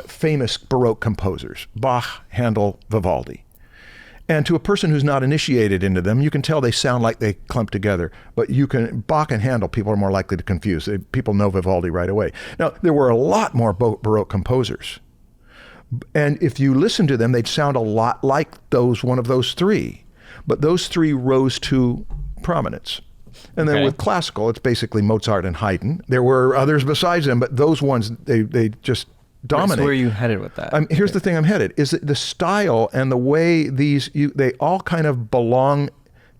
famous Baroque composers, Bach, Handel, Vivaldi. And to a person who's not initiated into them, you can tell they sound like they clump together. But Bach and Handel, people are more likely to confuse. People know Vivaldi right away. Now, there were a lot more Baroque composers. And if you listen to them, they'd sound a lot like one of those 3. But those 3 rose to prominence. And then with classical, it's basically Mozart and Haydn. There were others besides them, but those ones, they just dominate. So where are you headed with that? Here's the thing I'm headed, is that the style and the way they all kind of belong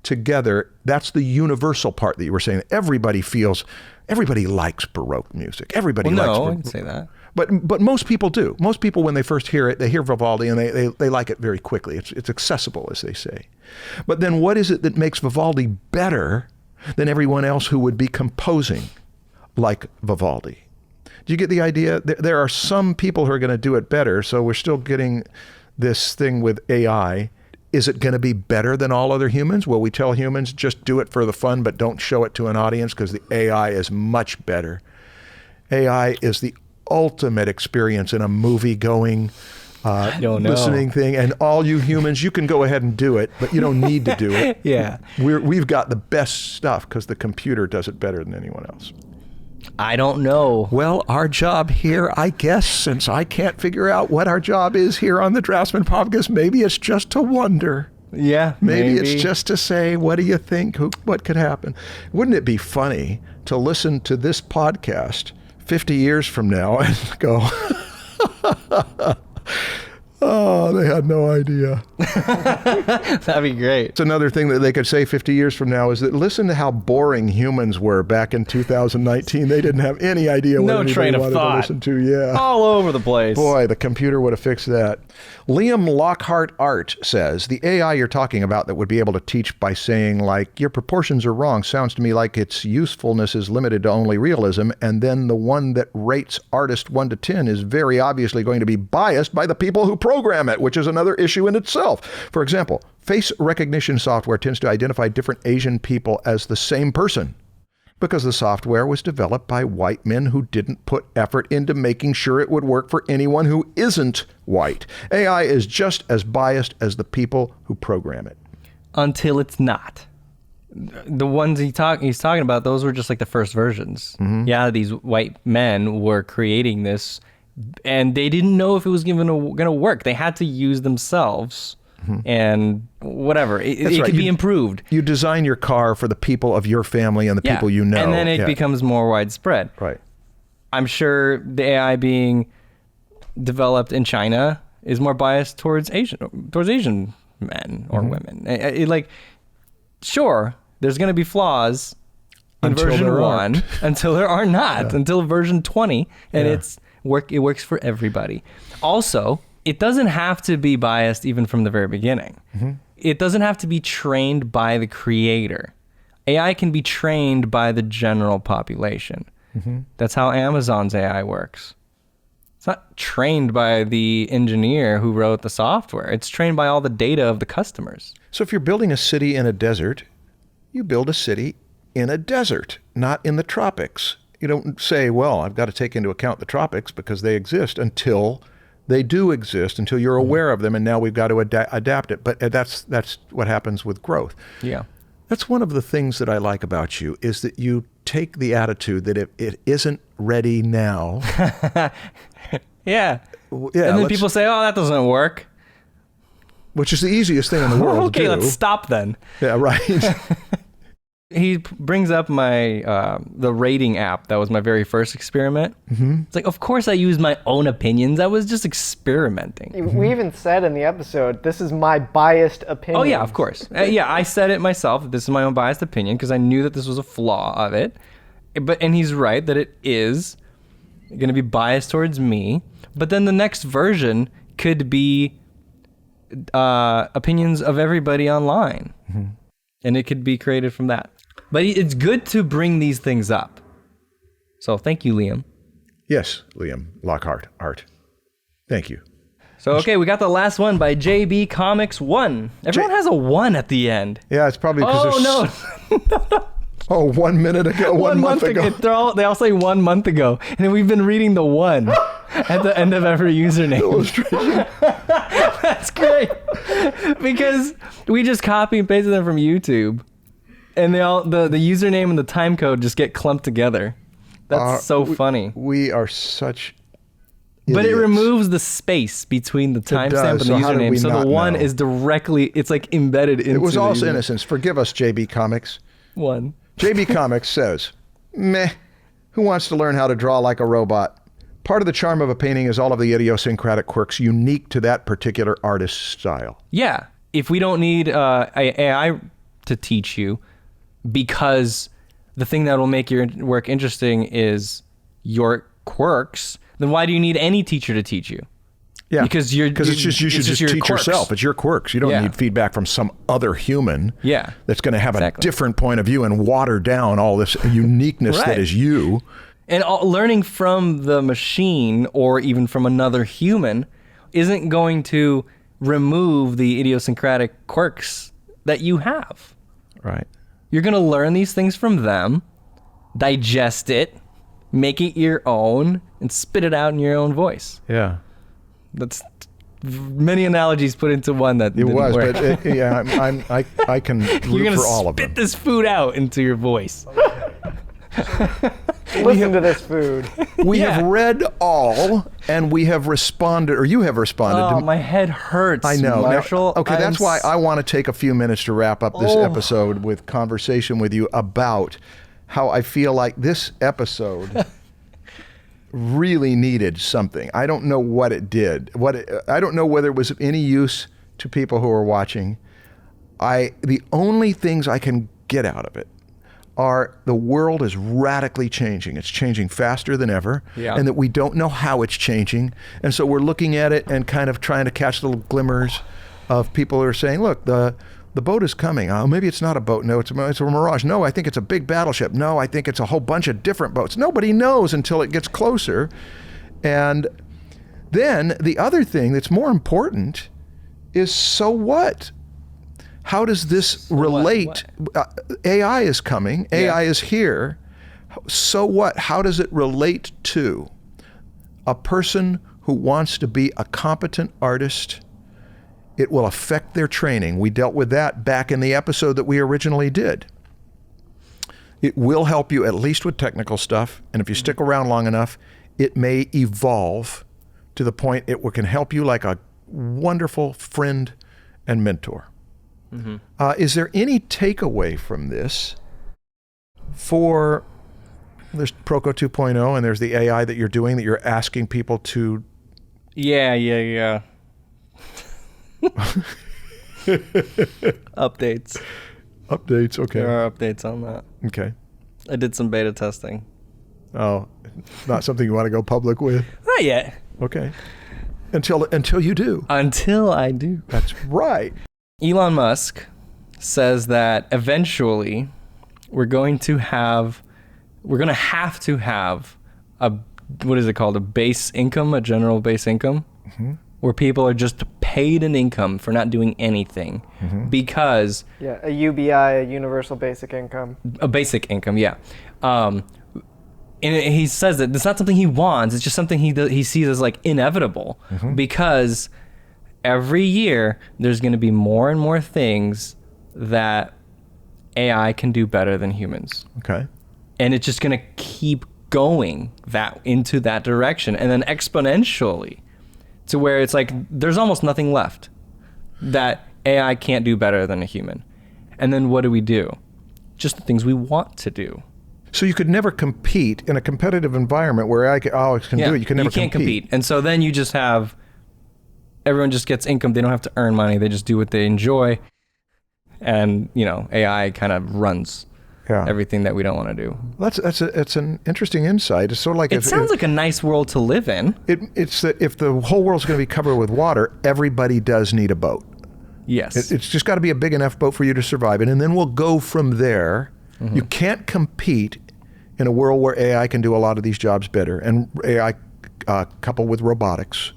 together. That's the universal part that you were saying. Everybody likes Baroque music. Everybody likes Baroque. No, I can say that. But most people do. Most people, when they first hear it, they hear Vivaldi and they like it very quickly. It's accessible, as they say. But then what is it that makes Vivaldi better than everyone else who would be composing like Vivaldi? Do you get the idea? There are some people who are going to do it better, so we're still getting this thing with AI. Is it going to be better than all other humans? Will we tell humans just do it for the fun, but don't show it to an audience because the AI is much better? AI is the ultimate experience in a movie-going, listening thing. And all you humans, you can go ahead and do it, but you don't need to do it. Yeah. We've got the best stuff because the computer does it better than anyone else. I don't know. Well, our job here, I guess, since I can't figure out what our job is here on the Draftsmen podcast, maybe it's just to wonder. Yeah, Maybe it's just to say, what do you think? What could happen? Wouldn't it be funny to listen to this podcast 50 years from now and go, oh, they had no idea. That'd be great. It's another thing that they could say 50 years from now is that listen to how boring humans were back in 2019. They didn't have any idea what anybody train of wanted thought. to listen to. Yeah. All over the place. Boy, the computer would have fixed that. Liam Lockhart Art says, the AI you're talking about that would be able to teach by saying, like, your proportions are wrong, sounds to me like its usefulness is limited to only realism, and then the one that rates artist 1 to 10 is very obviously going to be biased by the people who program it, which is another issue in itself. For example, face recognition software tends to identify different Asian people as the same person, because the software was developed by white men who didn't put effort into making sure it would work for anyone who isn't white. AI is just as biased as the people who program it. Until it's not. The ones he's talking about, those were just like the first versions. Mm-hmm. Yeah, these white men were creating this, and they didn't know if it was going to work. They had to use themselves. And whatever, it right. could be improved. You design your car for the people of your family and the people you know. And then it becomes more widespread. Right. I'm sure the AI being developed in China is more biased towards Asian men or women. Sure, there's going to be flaws in Until version there 1 aren't. until there are not, until version 20, and it works for everybody. Also, it doesn't have to be biased even from the very beginning. It doesn't have to be trained by the creator. AI can be trained by the general population. That's how Amazon's AI works. It's not trained by the engineer who wrote the software. It's trained by all the data of the customers. So if you're building a city in a desert, you build a city in a desert, not in the tropics. You don't say, well, I've got to take into account the tropics because they exist until they do exist, until you're aware of them, and now we've got to adapt it. But that's what happens with growth. Yeah. That's one of the things that I like about you, is that you take the attitude that if it isn't ready now. Yeah. And then people say, oh, that doesn't work. Which is the easiest thing in the world to Okay, do. let's stop then. Yeah, right. He brings up my the rating app. That was my very first experiment. It's like, of course I used my own opinions. I was just experimenting. We even said in the episode, this is my biased opinion. Oh, yeah, of course. Yeah, I said it myself. This is my own biased opinion because I knew that this was a flaw of it. And he's right that it is going to be biased towards me. But then the next version could be opinions of everybody online. And it could be created from that. But it's good to bring these things up. So thank you, Liam. Yes, Liam Lockhart Art. Thank you. So, okay, we got the last one by JB Comics 1. Everyone has a 1 at the end. Yeah, it's probably because no. Oh, 1 minute ago, 1 month ago. They all say 1 month ago. And then we've been reading the 1 at the end of every username. Illustration. That's great. Because we just copy and pasted them from YouTube. And the username and the time code just get clumped together. That's so funny. We are such But it idiots. removes the space between the timestamp and the So how did username. we So not the 1 know? is directly, it's like embedded into It was the all username. innocence. Forgive us, JB Comics. 1. JB Comics says, meh, who wants to learn how to draw like a robot? Part of the charm of a painting is all of the idiosyncratic quirks unique to that particular artist's style. Yeah. If we don't need AI to teach you, because the thing that will make your work interesting is your quirks, then why do you need any teacher to teach you? Yeah, Because you should just your teach quirks. yourself. It's your quirks. You don't need feedback from some other human. Yeah, that's going to have a different point of view and water down all this uniqueness that is you. And learning from the machine or even from another human isn't going to remove the idiosyncratic quirks that you have. Right. You're going to learn these things from them, digest it, make it your own, and spit it out in your own voice. Yeah. That's many analogies put into one that it didn't was, work. but I can root You're gonna for all of them. spit this food out into your voice. Listen to this food. We Yeah. have read all, and we have responded, or you have responded. Oh, to my head hurts, I know. Now, Marshall. okay, that's why I want to take a few minutes to wrap up this Oh. episode with conversation with you about how I feel like this episode really needed something. I don't know what it did. I don't know whether it was of any use to people who are watching. The only things I can get out of it are the world is radically changing. It's changing faster than ever, and that we don't know how it's changing. And so we're looking at it and kind of trying to catch little glimmers of people who are saying, look, the boat is coming. Oh, maybe it's not a boat. No, it's a mirage. No, I think it's a big battleship. No, I think it's a whole bunch of different boats. Nobody knows until it gets closer. And then the other thing that's more important is, so what? How does this relate? AI is coming. AI is here. So what? How does it relate to a person who wants to be a competent artist? It will affect their training. We dealt with that back in the episode that we originally did. It will help you at least with technical stuff. And if you stick around long enough, it may evolve to the point it can help you like a wonderful friend and mentor. Is there any takeaway from this for, there's Proko 2.0 and there's the AI that you're doing that you're asking people to... Yeah. Updates. Updates, okay. There are updates on that. Okay. I did some beta testing. Oh, not something you want to go public with? Not yet. Okay. Until you do. Until I do. That's right. Elon Musk says that eventually we're going to have to have a, what is it called? A base income, a general base income, where people are just paid an income for not doing anything because... Yeah, a UBI, a universal basic income. A basic income, yeah. And he says that it's not something he wants, it's just something he sees as like inevitable because every year there's going to be more and more things that AI can do better than humans. Okay. And it's just going to keep going into that direction, and then exponentially to where it's like there's almost nothing left that AI can't do better than a human. And then what do? Just the things we want to do. So you could never compete in a competitive environment where AI can do it. You can never can't compete. And so then you just have everyone just gets income. They don't have to earn money. They just do what they enjoy. And, AI kind of runs everything that we don't want to do. It's an interesting insight. It's sort of like... It sounds like a nice world to live in. It's that if the whole world's going to be covered with water, everybody does need a boat. Yes. It's just got to be a big enough boat for you to survive in, and then we'll go from there. You can't compete in a world where AI can do a lot of these jobs better, and AI coupled with robotics,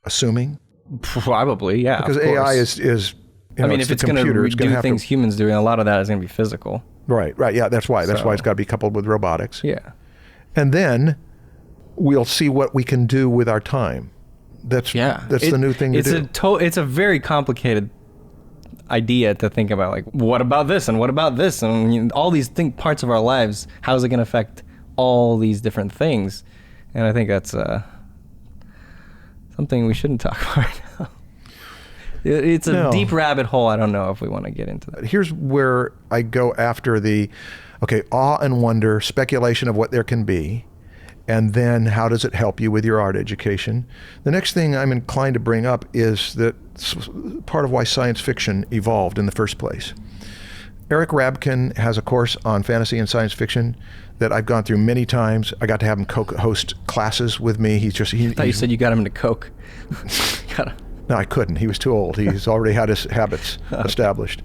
assuming... Probably, yeah. Because AI is if it's going to do things humans do, a lot of that is going to be physical. Right, yeah, that's why. That's why it's got to be coupled with robotics. Yeah. And then we'll see what we can do with our time. That's the new thing to do. It's a very complicated idea to think about, like, what about this and what about this? And all these parts of our lives, how is it going to affect all these different things? And I think that's... something we shouldn't talk about right now. It's a deep rabbit hole. I don't know if we want to get into that. Here's where I go after awe and wonder, speculation of what there can be, and then how does it help you with your art education. The next thing I'm inclined to bring up is that part of why science fiction evolved in the first place. Eric Rabkin has a course on fantasy and science fiction that I've gone through many times. I got to have him host classes with me. I thought you said you got him into Coke. No, I couldn't. He was too old. He's already had his habits established.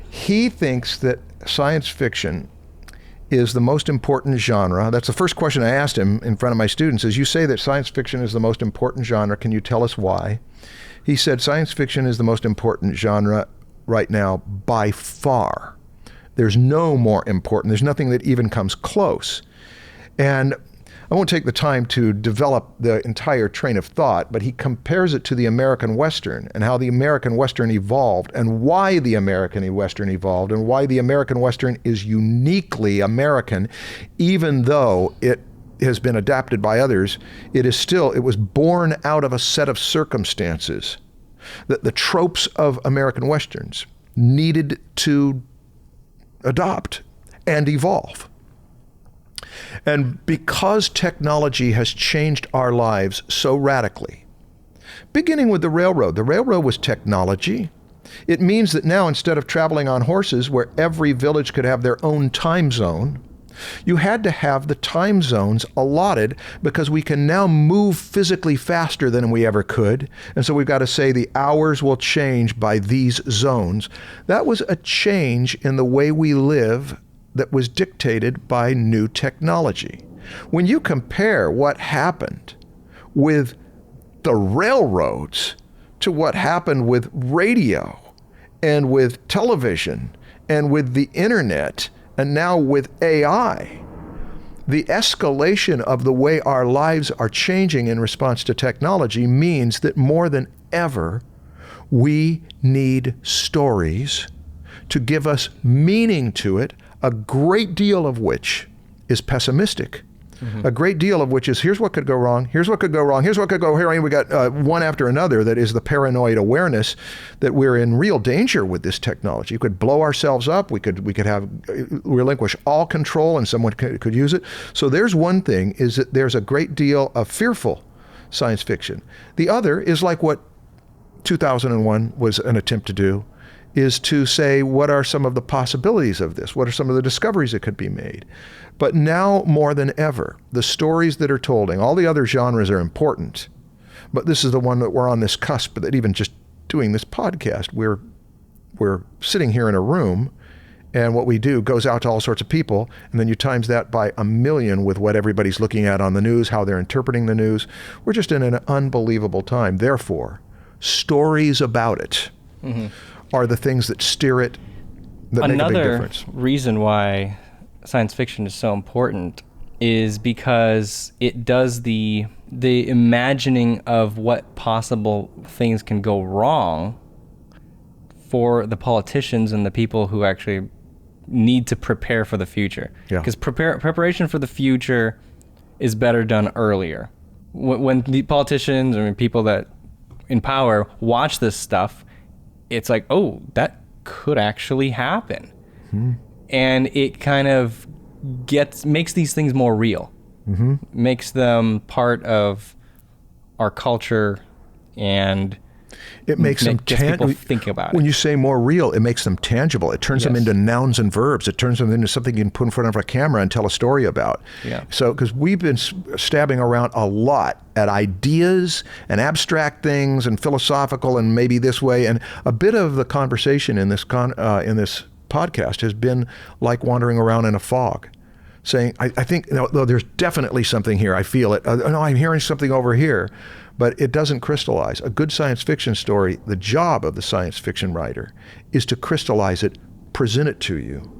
He thinks that science fiction is the most important genre. That's the first question I asked him in front of my students is, you say that science fiction is the most important genre. Can you tell us why? He said science fiction is the most important genre right now by far. There's no more important. There's nothing that even comes close. And I won't take the time to develop the entire train of thought, but he compares it to the American Western and how the American Western evolved and why the American Western evolved and why the American Western is uniquely American, even though it has been adapted by others. It was born out of a set of circumstances that the tropes of American Westerns needed to adopt and evolve. And because technology has changed our lives so radically, beginning with the railroad was technology. It means that now, instead of traveling on horses where every village could have their own time zone, you had to have the time zones allotted, because we can now move physically faster than we ever could. And so we've got to say the hours will change by these zones. That was a change in the way we live that was dictated by new technology. When you compare what happened with the railroads to what happened with radio and with television and with the internet, and now with AI, the escalation of the way our lives are changing in response to technology means that more than ever, we need stories to give us meaning to it, a great deal of which is pessimistic. A great deal of which is, here's what could go wrong, here's what could go wrong, here's what could go here. We got one after another. That is the paranoid awareness that we're in real danger with this technology. We could blow ourselves up. We could relinquish all control, and someone could use it. So there's one thing, is that there's a great deal of fearful science fiction. The other is like what 2001 was an attempt to do, is to say, what are some of the possibilities of this? What are some of the discoveries that could be made? But now more than ever, the stories that are told, and all the other genres are important, but this is the one that we're on this cusp, that even just doing this podcast, we're sitting here in a room, and what we do goes out to all sorts of people, and then you times that by 1 million with what everybody's looking at on the news, how they're interpreting the news. We're just in an unbelievable time. Therefore, stories about it are the things that steer it, that make a big difference. Another reason why science fiction is so important is because it does the imagining of what possible things can go wrong for the politicians and the people who actually need to prepare for the future. Because preparation for the future is better done earlier. When the politicians or people that in power watch this stuff, it's like, oh, that could actually happen. And it kind of makes these things more real, makes them part of our culture, and it makes them people think about it. When you say more real, it makes them tangible. It turns them into nouns and verbs. It turns them into something you can put in front of a camera and tell a story about. So, because we've been stabbing around a lot at ideas and abstract things and philosophical and maybe this way, and a bit of the conversation in this podcast has been like wandering around in a fog, saying, I think, there's definitely something here. I feel it. No, I'm hearing something over here. But it doesn't crystallize. A good science fiction story, the job of the science fiction writer is to crystallize it, present it to you.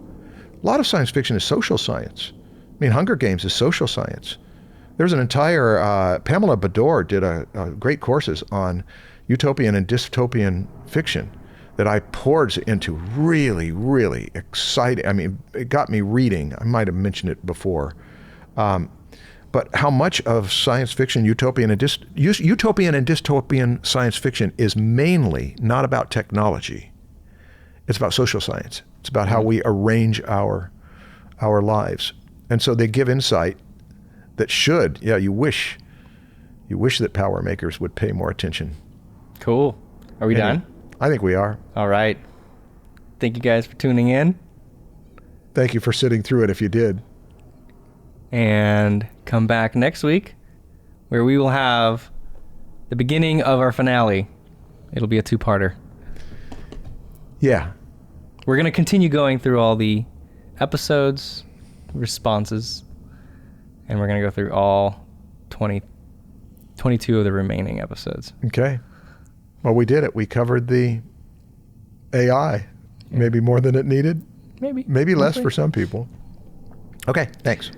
A lot of science fiction is social science. I mean, Hunger Games is social science. There's an entire, Pamela Bador did a great courses on utopian and dystopian fiction that I poured into. Really, really exciting. I mean, it got me reading. I might have mentioned it before. But how much of science fiction, utopian and dystopian science fiction is mainly not about technology. It's about social science. It's about how we arrange our lives. And so they give insight that should, you wish that power makers would pay more attention. Cool. Are we done? I think we are. All right. Thank you guys for tuning in. Thank you for sitting through it if you did. And come back next week where we will have the beginning of our finale. It'll be a 2-parter. Yeah. We're going to continue going through all the episodes, responses, and we're going to go through all 22 of the remaining episodes. Okay. Well, we did it. We covered the AI. Maybe more than it needed. Maybe. Maybe less for some people. Okay, thanks.